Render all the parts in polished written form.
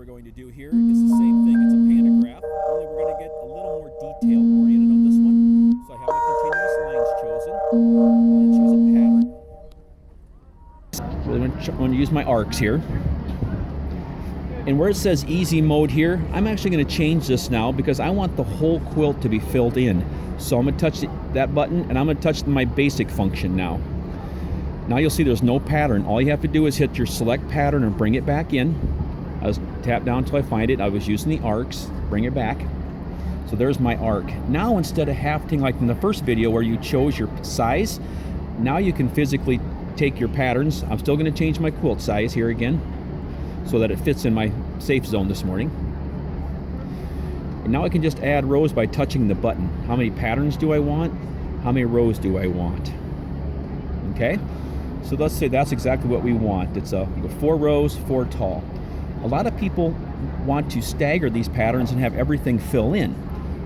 we're going to do here is the same thing. It's a pantograph, only we're going to get a little more detail oriented on this one. So I have my continuous lines chosen. I'm going to choose a pattern. So I'm going to use my arcs here. And where it says easy mode here, I'm actually going to change this now because I want the whole quilt to be filled in. So I'm going to touch that button and I'm going to touch my basic function now. Now you'll see there's no pattern. All you have to do is hit your select pattern and bring it back in. I was tap down until I find it. I was using the arcs, bring it back. So there's my arc. Now instead of hafting like in the first video where you chose your size, now you can physically take your patterns. I'm still going to change my quilt size here again so that it fits in my safe zone this morning. And now I can just add rows by touching the button. How many patterns do I want? How many rows do I want? Okay, so let's say that's exactly what we want. It's 4 rows, 4 tall. A lot of people want to stagger these patterns and have everything fill in.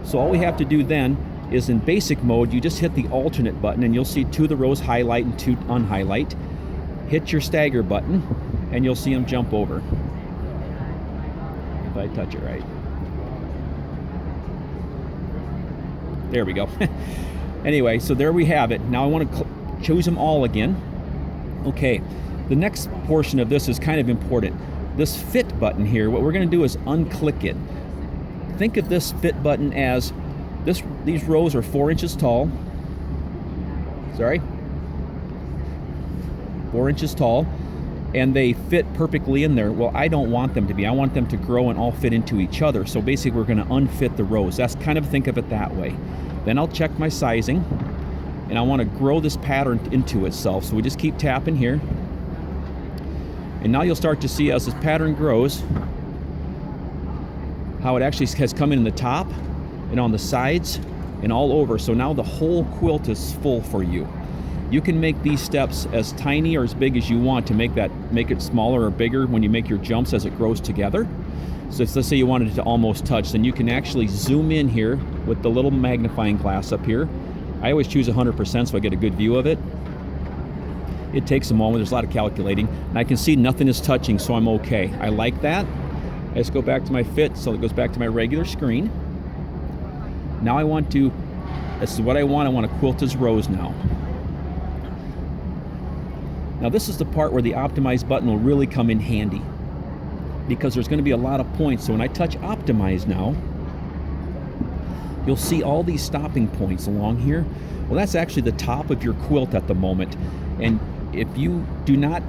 So all we have to do then is in basic mode, you just hit the alternate button and you'll see 2 of the rows highlight and 2 unhighlight. Hit your stagger button and you'll see them jump over. If I touch it right. There we go. Anyway, so there we have it. Now I want to choose them all again. Okay, the next portion of this is kind of important. This fit button here, what we're going to do is unclick it. Think of this fit button as these rows are 4 inches tall. Sorry. 4 inches tall. And they fit perfectly in there. Well, I don't want them to be. I want them to grow and all fit into each other. So basically we're going to unfit the rows. That's kind of, think of it that way. Then I'll check my sizing. And I want to grow this pattern into itself. So we just keep tapping here. And now you'll start to see as this pattern grows, how it actually has come in the top and on the sides and all over. So now the whole quilt is full for you. You can make these steps as tiny or as big as you want to make it smaller or bigger when you make your jumps as it grows together. So let's say you wanted it to almost touch, then you can actually zoom in here with the little magnifying glass up here. I always choose 100% so I get a good view of it. It takes a moment, there's a lot of calculating, and I can see nothing is touching, so I'm okay. I like that. Let's go back to my fit, so it goes back to my regular screen. Now this is what I want to quilt as rows now. Now this is the part where the optimize button will really come in handy because there's going to be a lot of points. So when I touch optimize now, you'll see all these stopping points along here. Well, that's actually the top of your quilt at the moment. And if you do not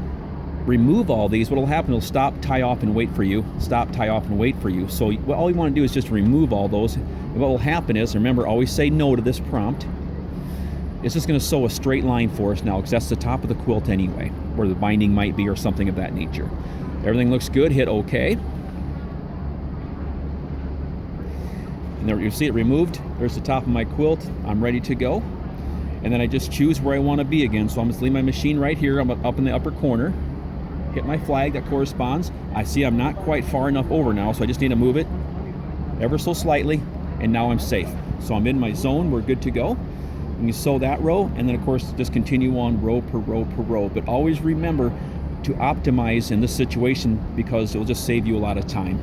remove all these, what will happen, it'll stop, tie off, and wait for you. Stop, tie off, and wait for you. So all you want to do is just remove all those. And what will happen is, remember, always say no to this prompt. It's just going to sew a straight line for us now because that's the top of the quilt anyway, where the binding might be or something of that nature. Everything looks good, hit OK. And there you see it removed. There's the top of my quilt. I'm ready to go. And then I just choose where I want to be again. So I'm just leave my machine right here. I'm up in the upper corner. Hit my flag that corresponds. I see I'm not quite far enough over now, so I just need to move it ever so slightly. And now I'm safe. So I'm in my zone. We're good to go. And you sew that row, and then of course just continue on row per row per row. But always remember to optimize in this situation because it'll just save you a lot of time.